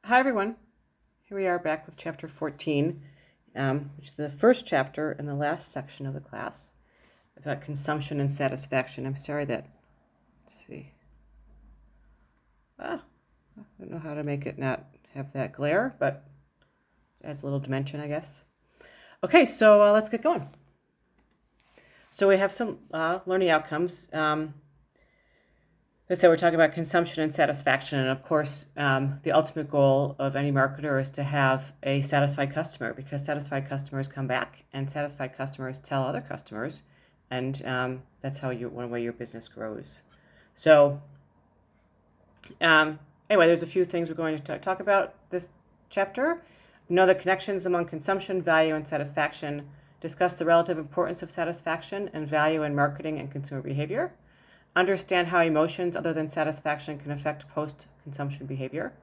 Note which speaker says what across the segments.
Speaker 1: Hi, everyone. Here we are back with chapter 14, which is the first chapter in the last section of the class about consumption and satisfaction. I'm sorry that, let's see. I don't know how to make it not have that glare, but it adds a little dimension, I guess. Okay, so let's get going. So we have some learning outcomes. Let's say we're talking about consumption and satisfaction, and of course, the ultimate goal of any marketer is to have a satisfied customer, because satisfied customers come back, and satisfied customers tell other customers, and that's how one way your business grows. So, anyway, there's a few things we're going to talk about this chapter. Know the connections among consumption, value, and satisfaction. Discuss the relative importance of satisfaction and value in marketing and consumer behavior. Understand how emotions other than satisfaction can affect post-consumption behavior.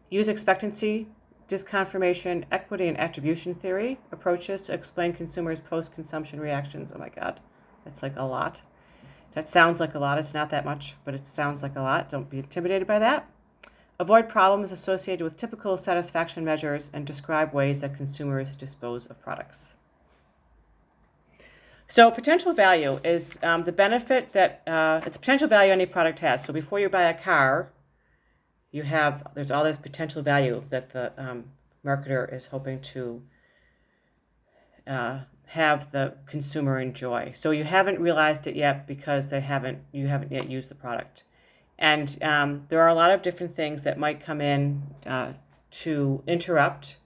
Speaker 1: Use expectancy, disconfirmation, equity, and attribution theory approaches to explain consumers' post-consumption reactions. Oh my God, that's like a lot. That sounds like a lot. It's not that much, but it sounds like a lot. Don't be intimidated by that. Avoid problems associated with typical satisfaction measures and describe ways that consumers dispose of products. So potential value is the benefit that it's potential value any product has. So before you buy a car, there's all this potential value that the marketer is hoping to have the consumer enjoy. So you haven't realized it yet because you haven't yet used the product. And there are a lot of different things that might come in to interrupt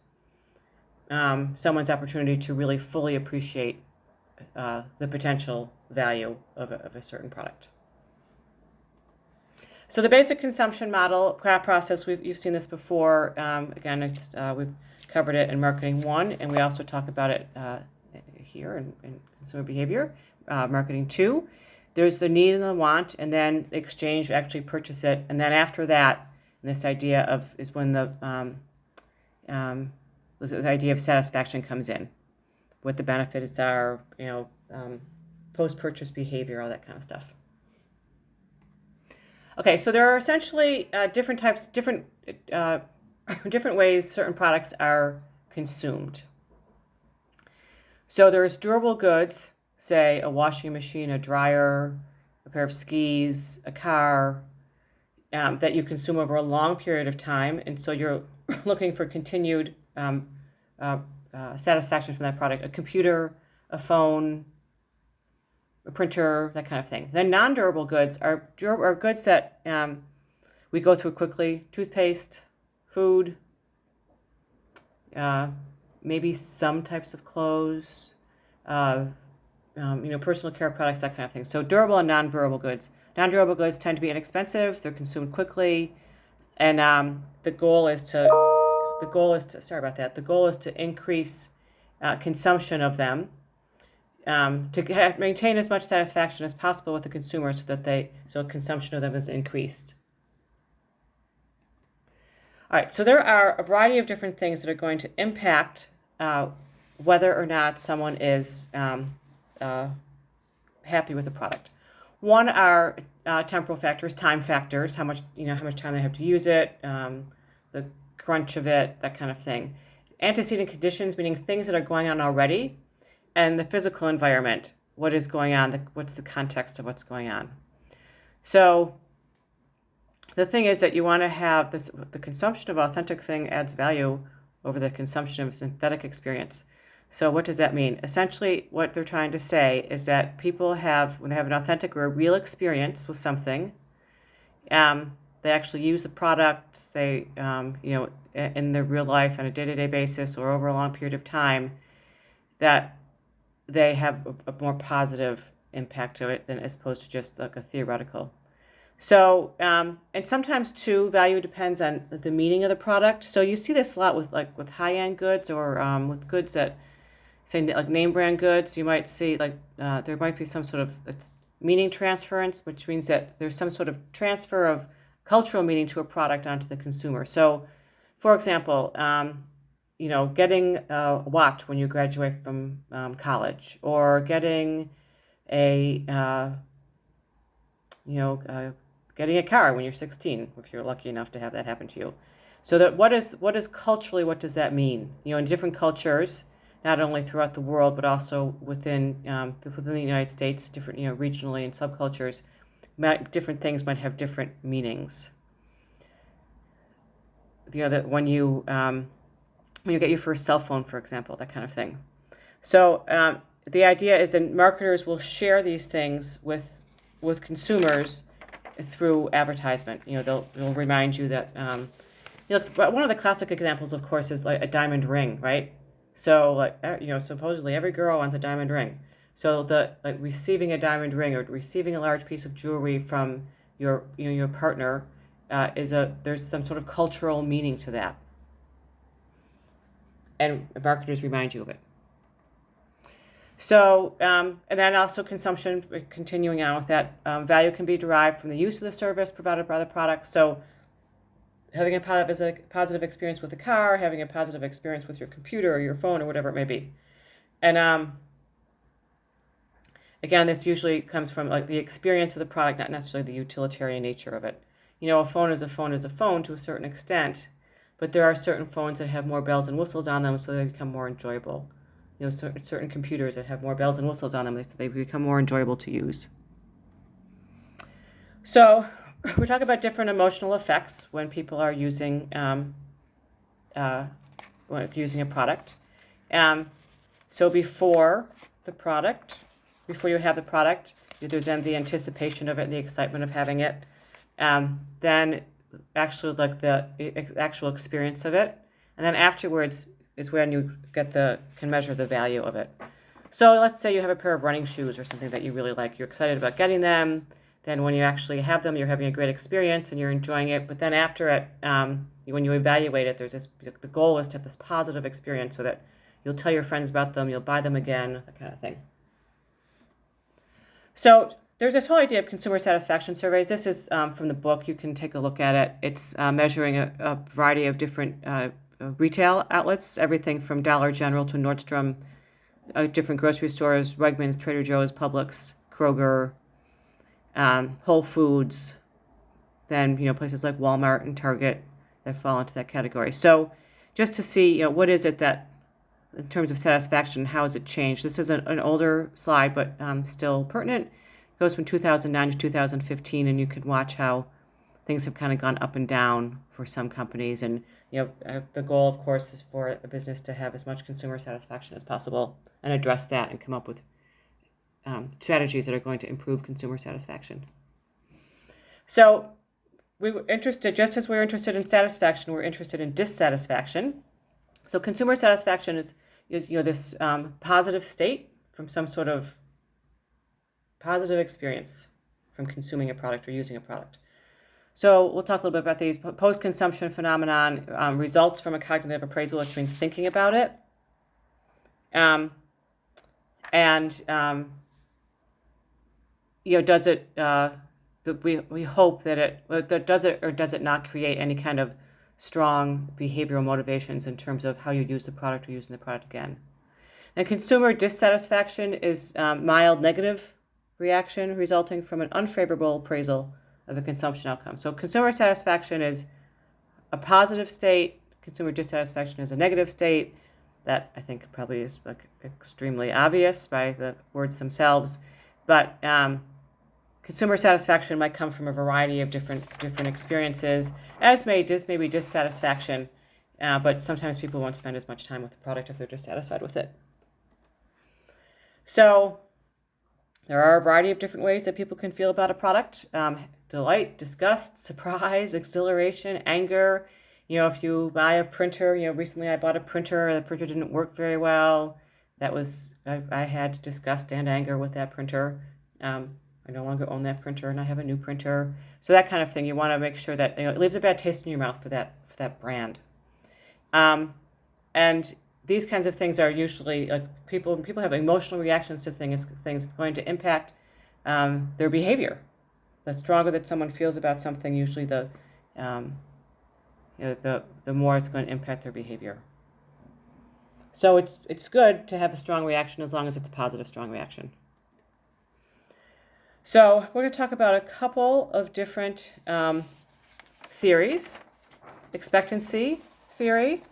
Speaker 1: someone's opportunity to really fully appreciate the potential value of a certain product. So the basic consumption model process, you've seen this before. Again, we've covered it in Marketing 1, and we also talk about it here in Consumer Behavior. Marketing 2, there's the need and the want, and then the exchange, actually purchase it, and then after that, this idea is when the idea of satisfaction comes in. What the benefits are, post-purchase behavior, all that kind of stuff. Okay, so there are essentially different ways certain products are consumed. So there's durable goods, say a washing machine, a dryer, a pair of skis, a car, that you consume over a long period of time, and so you're looking for continued satisfaction from that product. A computer, a phone, a printer, that kind of thing. Then non-durable goods are goods that we go through quickly. Toothpaste, food, maybe some types of clothes, personal care products, that kind of thing. So durable and non-durable goods. Non-durable goods tend to be inexpensive. They're consumed quickly, and the goal is to increase consumption of them, to maintain as much satisfaction as possible with the consumer, so consumption of them is increased. All right, so there are a variety of different things that are going to impact whether or not someone is happy with the product. One are temporal factors, time factors, how much time they have to use it, the crunch of it, that kind of thing. Antecedent conditions, meaning things that are going on already, and the physical environment, what is going on, what's the context of what's going on. So the thing is that you want to have the consumption of authentic thing adds value over the consumption of synthetic experience. So what does that mean? Essentially, what they're trying to say is that people when they have an authentic or a real experience with something, they actually use the product, they, in their real life on a day-to-day basis or over a long period of time, that they have a more positive impact to it than as opposed to just like a theoretical. So, and sometimes too, value depends on the meaning of the product. So you see this a lot with high-end goods or with goods that, say, like name brand goods. You might see there might be some sort of meaning transference, which means that there's some sort of transfer of cultural meaning to a product onto the consumer. So, for example, getting a watch when you graduate from college, or getting a getting a car when you're 16, if you're lucky enough to have that happen to you. So that what is culturally, what does that mean? In different cultures, not only throughout the world, but also within the United States, different, regionally and subcultures, different things might have different meanings. That when you get your first cell phone, for example, that kind of thing. So the idea is that marketers will share these things with consumers through advertisement. They'll remind you that one of the classic examples, of course, is like a diamond ring, right? So supposedly every girl wants a diamond ring. So receiving a diamond ring or receiving a large piece of jewelry from your partner there's some sort of cultural meaning to that, and marketers remind you of it. So, and then also consumption, continuing on with that, value can be derived from the use of the service provided by the product. So having a positive experience with a car, having a positive experience with your computer or your phone or whatever it may be. And again, this usually comes from the experience of the product, not necessarily the utilitarian nature of it. A phone is a phone is a phone to a certain extent, but there are certain phones that have more bells and whistles on them, so they become more enjoyable. Certain computers that have more bells and whistles on them, they become more enjoyable to use. So we talk about different emotional effects when people are using a product. So before you have the product, there's then the anticipation of it, the excitement of having it. Then actually the actual experience of it, and then afterwards is when you can measure the value of it. So let's say you have a pair of running shoes or something that you really like. You're excited about getting them. Then when you actually have them, you're having a great experience and you're enjoying it. But then after it, when you evaluate it, the goal is to have this positive experience so that you'll tell your friends about them, you'll buy them again, that kind of thing. So there's this whole idea of consumer satisfaction surveys. This is from the book. You can take a look at it. It's measuring a variety of different retail outlets, everything from Dollar General to Nordstrom, different grocery stores, Wegmans, Trader Joe's, Publix, Kroger, Whole Foods, then places like Walmart and Target that fall into that category. So just to see what is it that, in terms of satisfaction, how has it changed? This is an older slide, but still pertinent. It goes from 2009 to 2015, and you can watch how things have kind of gone up and down for some companies. And the goal, of course, is for a business to have as much consumer satisfaction as possible and address that and come up with strategies that are going to improve consumer satisfaction. So we were interested, just as we were interested in satisfaction, we're interested in dissatisfaction. So consumer satisfaction is this positive state from some sort of positive experience from consuming a product or using a product. So we'll talk a little bit about these. Post-consumption phenomenon results from a cognitive appraisal, which means thinking about it. Does it? We hope that does it or does it not create any kind of strong behavioral motivations in terms of how you use the product or using the product again. And consumer dissatisfaction is mild negative reaction resulting from an unfavorable appraisal of a consumption outcome. So consumer satisfaction is a positive state. Consumer dissatisfaction is a negative state. That I think probably is extremely obvious by the words themselves. But consumer satisfaction might come from a variety of different experiences, as may be dissatisfaction. But sometimes people won't spend as much time with the product if they're dissatisfied with it. So there are a variety of different ways that people can feel about a product. Delight, disgust, surprise, exhilaration, anger. If you buy a printer, recently I bought a printer, the printer didn't work very well. I had disgust and anger with that printer. I no longer own that printer and I have a new printer. So that kind of thing, you want to make sure that it leaves a bad taste in your mouth for that brand. And these kinds of things are usually people have emotional reactions to things. It's going to impact their behavior. The stronger that someone feels about something, usually the more it's going to impact their behavior. So it's good to have a strong reaction as long as it's a positive strong reaction. So we're going to talk about a couple of different theories: expectancy theory,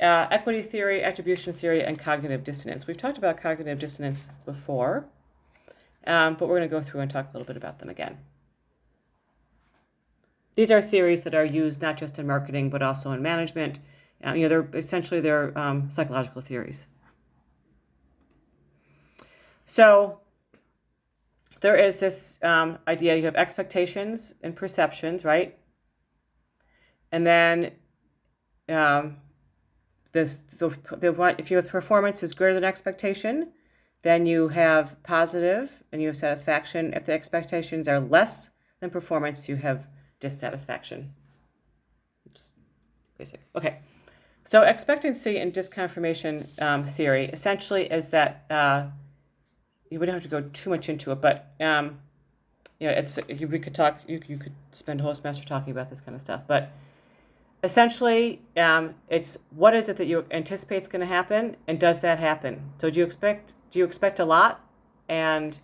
Speaker 1: equity theory, attribution theory, and cognitive dissonance. We've talked about cognitive dissonance before, but we're going to go through and talk a little bit about them again. These are theories that are used not just in marketing, but also in management. They're psychological theories. So there is this idea: you have expectations and perceptions, right? And then if your performance is greater than expectation, then you have positive and you have satisfaction. If the expectations are less than performance, you have dissatisfaction. Oops. Basic. Okay. So expectancy and disconfirmation theory essentially is that you wouldn't have to go too much into it, but we could talk. You could spend a whole semester talking about this kind of stuff, but essentially, it's what is it that you anticipate is going to happen, and does that happen? So do you expect a lot and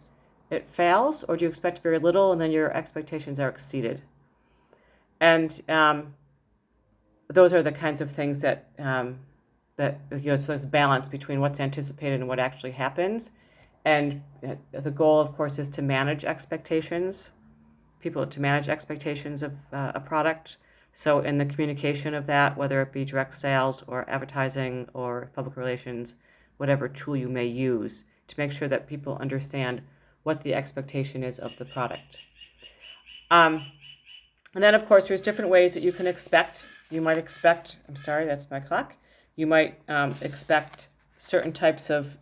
Speaker 1: it fails, or do you expect very little and then your expectations are exceeded? And those are the kinds of things that so there's balance between what's anticipated and what actually happens. And the goal, of course, is to manage expectations, to manage expectations of a product. So in the communication of that, whether it be direct sales or advertising or public relations, whatever tool you may use, to make sure that people understand what the expectation is of the product. And then, of course, there's different ways that you can expect. You might expect, I'm sorry, that's my clock. You might expect certain types of,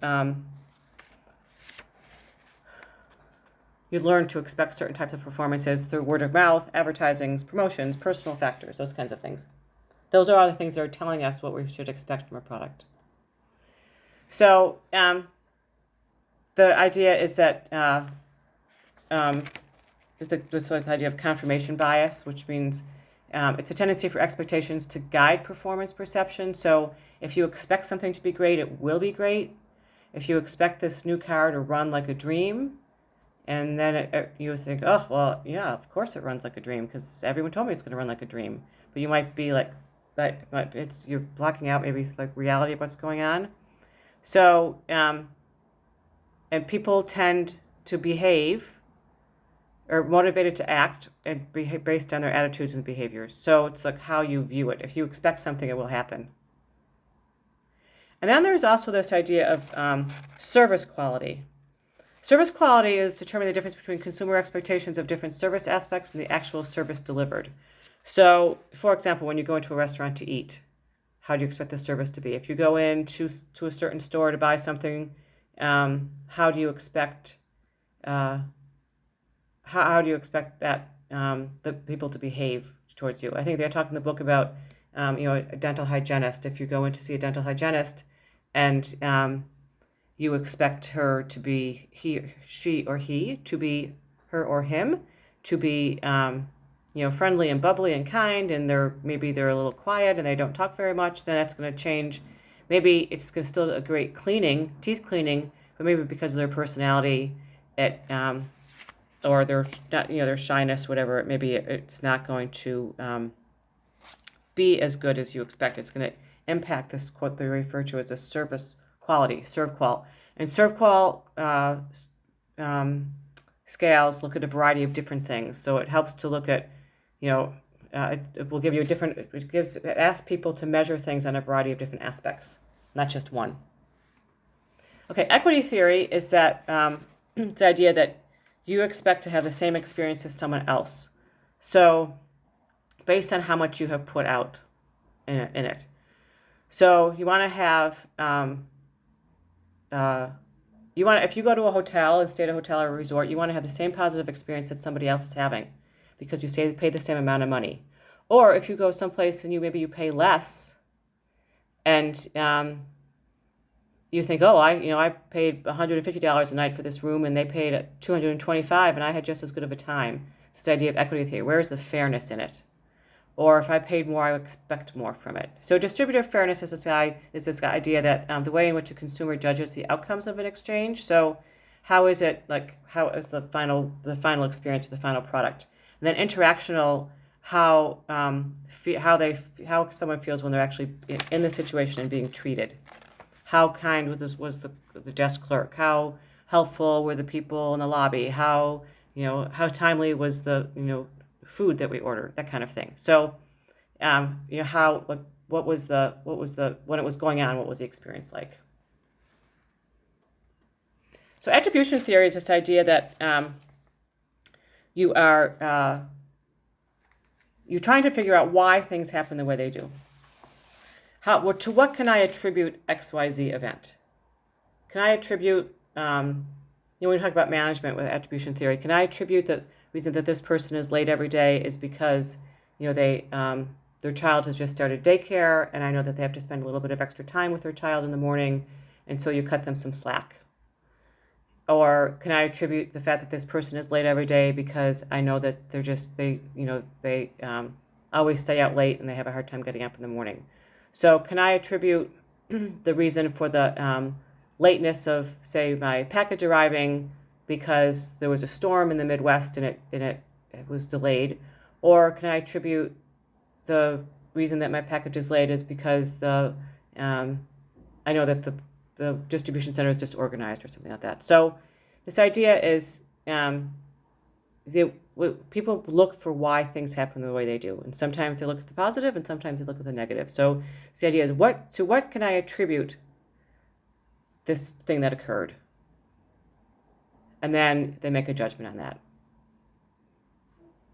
Speaker 1: you learn to expect certain types of performances through word of mouth, advertisings, promotions, personal factors, those kinds of things. Those are all the things that are telling us what we should expect from a product. So the idea is that this idea of confirmation bias, which means it's a tendency for expectations to guide performance perception. So if you expect something to be great, it will be great. If you expect this new car to run like a dream, and then you think, oh, well, yeah, of course it runs like a dream because everyone told me it's going to run like a dream. But you might be like, but you're blocking out maybe like reality of what's going on. So, and people tend to behave or motivated to act and behave based on their attitudes and behaviors. So it's like how you view it. If you expect something, it will happen. And then there's also this idea of service quality. Service quality is determining the difference between consumer expectations of different service aspects and the actual service delivered. So, for example, when you go into a restaurant to eat, how do you expect the service to be? If you go into a certain store to buy something, how do you expect how do you expect that the people to behave towards you? I think they're talking in the book about a dental hygienist. If you go in to see a dental hygienist and you expect her to be she or he to be her or him to be friendly and bubbly and kind, and maybe they're a little quiet and they don't talk very much, then that's going to change. Maybe it's going to still a great teeth cleaning, but maybe because of their personality, or their their shyness, whatever, maybe it's not going to be as good as you expect. It's going to impact this, what they refer to as a service quality, serve-qual. And serve-qual scales look at a variety of different things. So it helps to look at, it will give you it asks people to measure things on a variety of different aspects, not just one. Okay, equity theory is that it's the idea that you expect to have the same experience as someone else. So based on how much you have put out in it. So you want to have, if you go to a hotel and stay at a hotel or a resort, you want to have the same positive experience that somebody else is having because you pay the same amount of money. Or if you go someplace and you pay less and you think, oh, I paid $150 a night for this room and they paid $225 and I had just as good of a time. It's this idea of equity theory. Where is the fairness in it? Or if I paid more, I would expect more from it. So distributive fairness is this idea that the way in which a consumer judges the outcomes of an exchange. So how is it like, how is the final experience, the final product? And then interactional, how how someone feels when they're actually in the situation and being treated. How kind was the desk clerk? How helpful were the people in the lobby? How timely was the food that we ordered? That kind of thing. So, what was the when it was going on? What was the experience like? So, attribution theory is this idea that you're trying to figure out why things happen the way they do. To what can I attribute XYZ event? Can I attribute, when we talk about management with attribution theory, can I attribute the reason that this person is late every day is because, their child has just started daycare, and I know that they have to spend a little bit of extra time with their child in the morning, and so you cut them some slack? Or can I attribute the fact that this person is late every day because I know that they always stay out late and they have a hard time getting up in the morning? So can I attribute the reason for the lateness of, say, my package arriving because there was a storm in the Midwest and it was delayed? Or can I attribute the reason that my package is late is because I know that the distribution center is disorganized or something like that? So this idea is people look for why things happen the way they do. And sometimes they look at the positive and sometimes they look at the negative. So the idea is what can I attribute this thing that occurred? And then they make a judgment on that,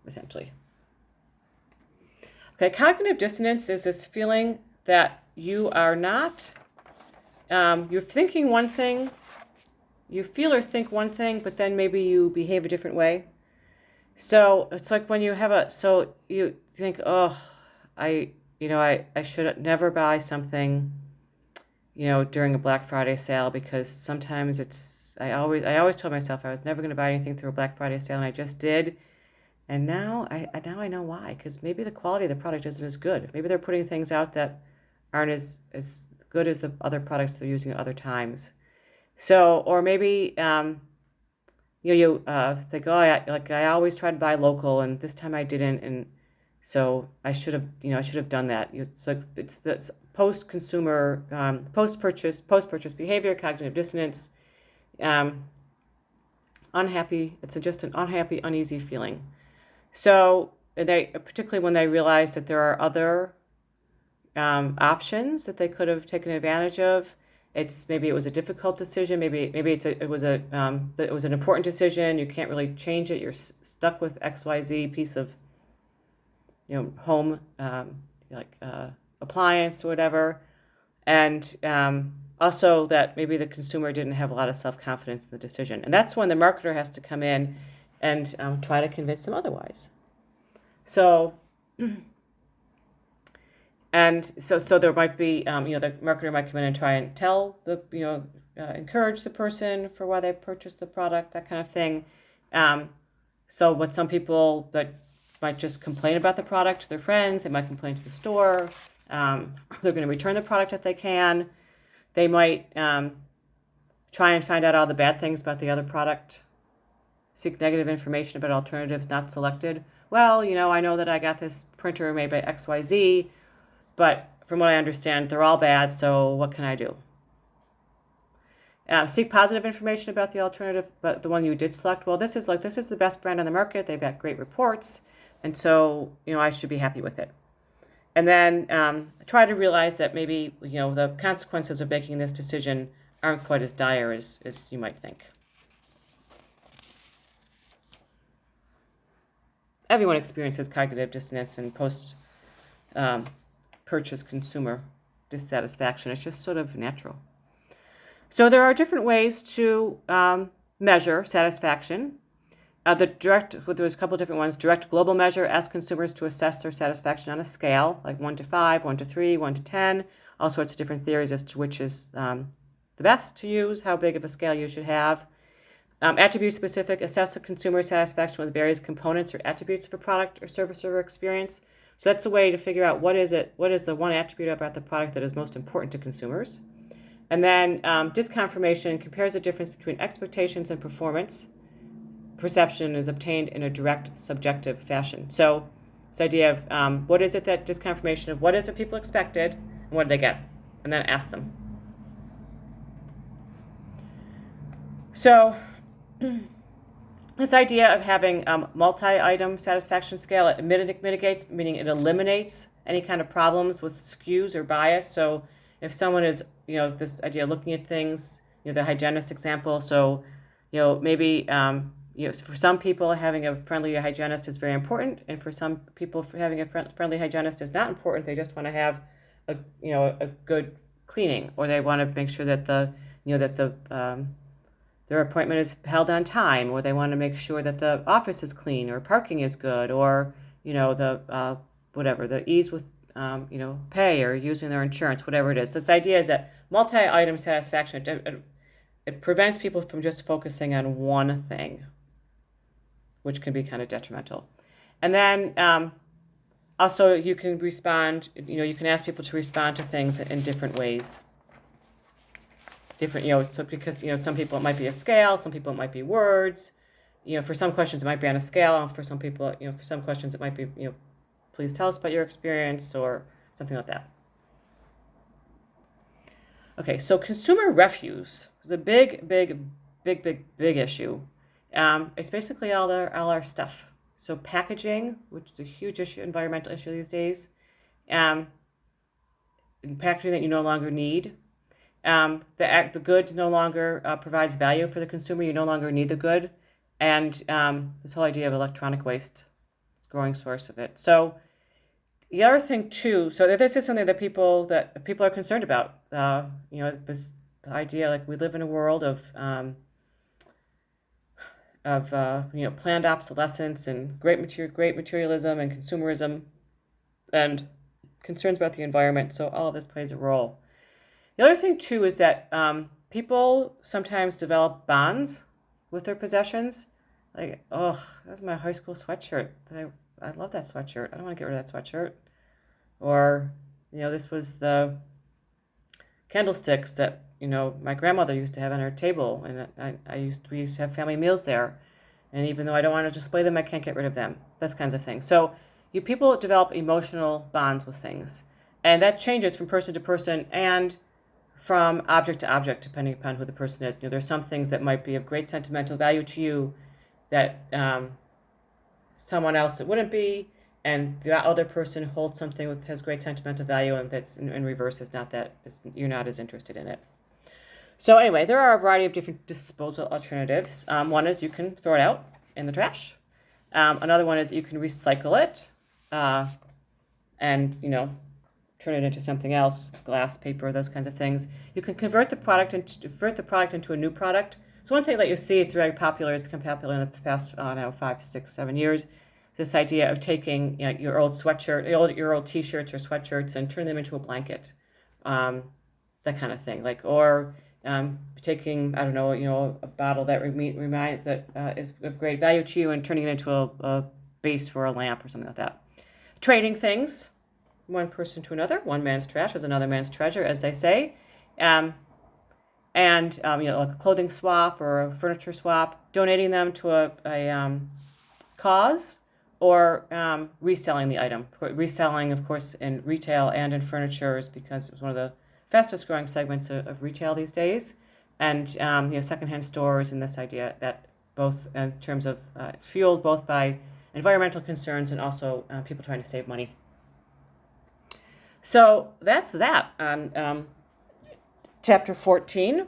Speaker 1: essentially. Okay, cognitive dissonance is this feeling that you are not, you're thinking one thing, you feel or think one thing, but then maybe you behave a different way. So it's like when you so you think, oh, I should never buy something, during a Black Friday sale, because sometimes I always told myself I was never going to buy anything through a Black Friday sale, and I just did. And now I know why, because maybe the quality of the product isn't as good. Maybe they're putting things out that aren't as good as the other products they're using at other times. So, or maybe you think, oh, I always try to buy local, and this time I didn't, and so I should have done that. It's the post-consumer, post-purchase behavior, cognitive dissonance, unhappy. It's just an unhappy, uneasy feeling. So particularly when they realize that there are other options that they could have taken advantage of. Maybe it was a difficult decision. Maybe it was an important decision. You can't really change it. You're stuck with XYZ piece of home appliance or whatever, and also that maybe the consumer didn't have a lot of self-confidence in the decision, and that's when the marketer has to come in and try to convince them otherwise. So. And so there might be, the marketer might come in and try and tell encourage the person for why they purchased the product, that kind of thing. But some people that might just complain about the product to their friends, they might complain to the store. They're going to return the product if they can. They might try and find out all the bad things about the other product, seek negative information about alternatives not selected. Well, I know that I got this printer made by XYZ, but from what I understand, they're all bad, so what can I do? Seek positive information about the alternative, but the one you did select. Well, this is the best brand on the market. They've got great reports, and so I should be happy with it. And then try to realize that maybe the consequences of making this decision aren't quite as dire as you might think. Everyone experiences cognitive dissonance and post-purchase consumer dissatisfaction. It's just sort of natural. So there are different ways to measure satisfaction. There's a couple of different ones. Direct global measure asks consumers to assess their satisfaction on a scale, like 1 to 5, 1 to 3, 1 to 10, all sorts of different theories as to which is the best to use, how big of a scale you should have. Attribute-specific assess a consumer satisfaction with various components or attributes of a product or service or experience. So that's a way to figure out what is the one attribute about the product that is most important to consumers. And then disconfirmation compares the difference between expectations and performance. Perception is obtained in a direct subjective fashion. So this idea of what is it that disconfirmation of what is it people expected and what did they get? And then ask them. So this idea of having multi-item satisfaction scale, it mitigates, meaning it eliminates any kind of problems with skews or bias. So if someone is, this idea of looking at things, the hygienist example, so, maybe, for some people, having a friendly hygienist is very important, and for some people, having a friendly hygienist is not important. They just want to have a good cleaning, or they want to make sure that their appointment is held on time, or they want to make sure that the office is clean, or parking is good, or the ease with pay or using their insurance, whatever it is. So this idea is that multi-item satisfaction, it prevents people from just focusing on one thing, which can be kind of detrimental. And then also you can respond, you can ask people to respond to things in different ways. So because, some people it might be a scale, some people it might be words. For some questions it might be on a scale, and for some people, for some questions it might be, please tell us about your experience, or something like that. Okay, so consumer refuse is a big issue. It's basically all our stuff. So packaging, which is a huge issue, environmental issue these days. Packaging that you no longer need. The good no longer provides value for the consumer. You no longer need the good. And this whole idea of electronic waste, growing source of it. So the other thing too, so this is something that people are concerned about. This idea, like, we live in a world of planned obsolescence and great materialism and consumerism and concerns about the environment. So all of this plays a role. The other thing too is that people sometimes develop bonds with their possessions. Like, oh, that's my high school sweatshirt. I love that sweatshirt. I don't want to get rid of that sweatshirt. Or, this was the candlesticks that, my grandmother used to have on her table, and we used to have family meals there. And even though I don't want to display them, I can't get rid of them. Those kinds of things. So people develop emotional bonds with things. And that changes from person to person and from object to object, depending upon who the person is. There's some things that might be of great sentimental value to you that someone else it wouldn't be, and the other person holds something that has great sentimental value, and that's in reverse you're not as interested in it. So anyway, there are a variety of different disposal alternatives. One is you can throw it out in the trash. Another one is you can recycle it, and turn it into something else, glass, paper, those kinds of things. You can convert the product into a new product. So one thing that you see, it's very popular, it's become popular in the past, 5, 6, 7 years. This idea of taking your old sweatshirt, your old T-shirts or sweatshirts, and turning them into a blanket, that kind of thing. Or taking, a bottle that reminds that is of great value to you, and turning it into a base for a lamp or something like that. Trading things, one person to another. One man's trash is another man's treasure, as they say. Like a clothing swap or a furniture swap, donating them to a cause, or reselling the item. Reselling, of course, in retail and in furniture is because it's one of the fastest growing segments of retail these days. And secondhand stores, and this idea that both in terms of fueled both by environmental concerns and also people trying to save money. So that's that on Chapter 14,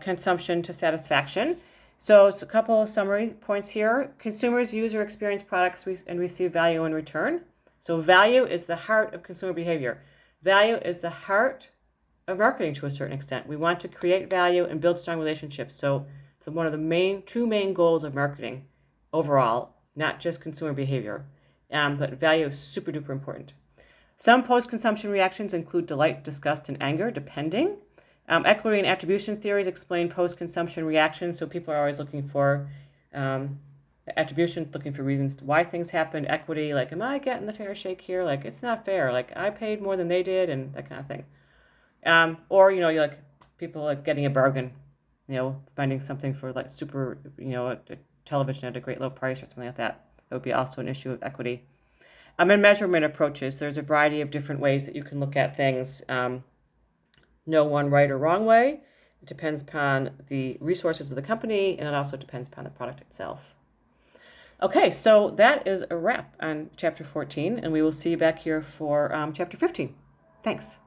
Speaker 1: Consumption to Satisfaction. So it's a couple of summary points here. Consumers use or experience products and receive value in return. So value is the heart of consumer behavior. Value is the heart of marketing to a certain extent. We want to create value and build strong relationships. So it's one of the two main goals of marketing overall, not just consumer behavior. But value is super duper important. Some post-consumption reactions include delight, disgust, and anger, depending. Equity and attribution theories explain post-consumption reactions. So people are always looking for attribution, looking for reasons why things happened. Equity, like, am I getting the fair shake here? Like, it's not fair. Like, I paid more than they did, and that kind of thing. Or, you like people like getting a bargain, finding something for like super, a television at a great low price or something like that. That would be also an issue of equity. And measurement approaches. There's a variety of different ways that you can look at things. No one right or wrong way. It depends upon the resources of the company, and it also depends upon the product itself. Okay, so that is a wrap on Chapter 14, and we will see you back here for Chapter 15. Thanks.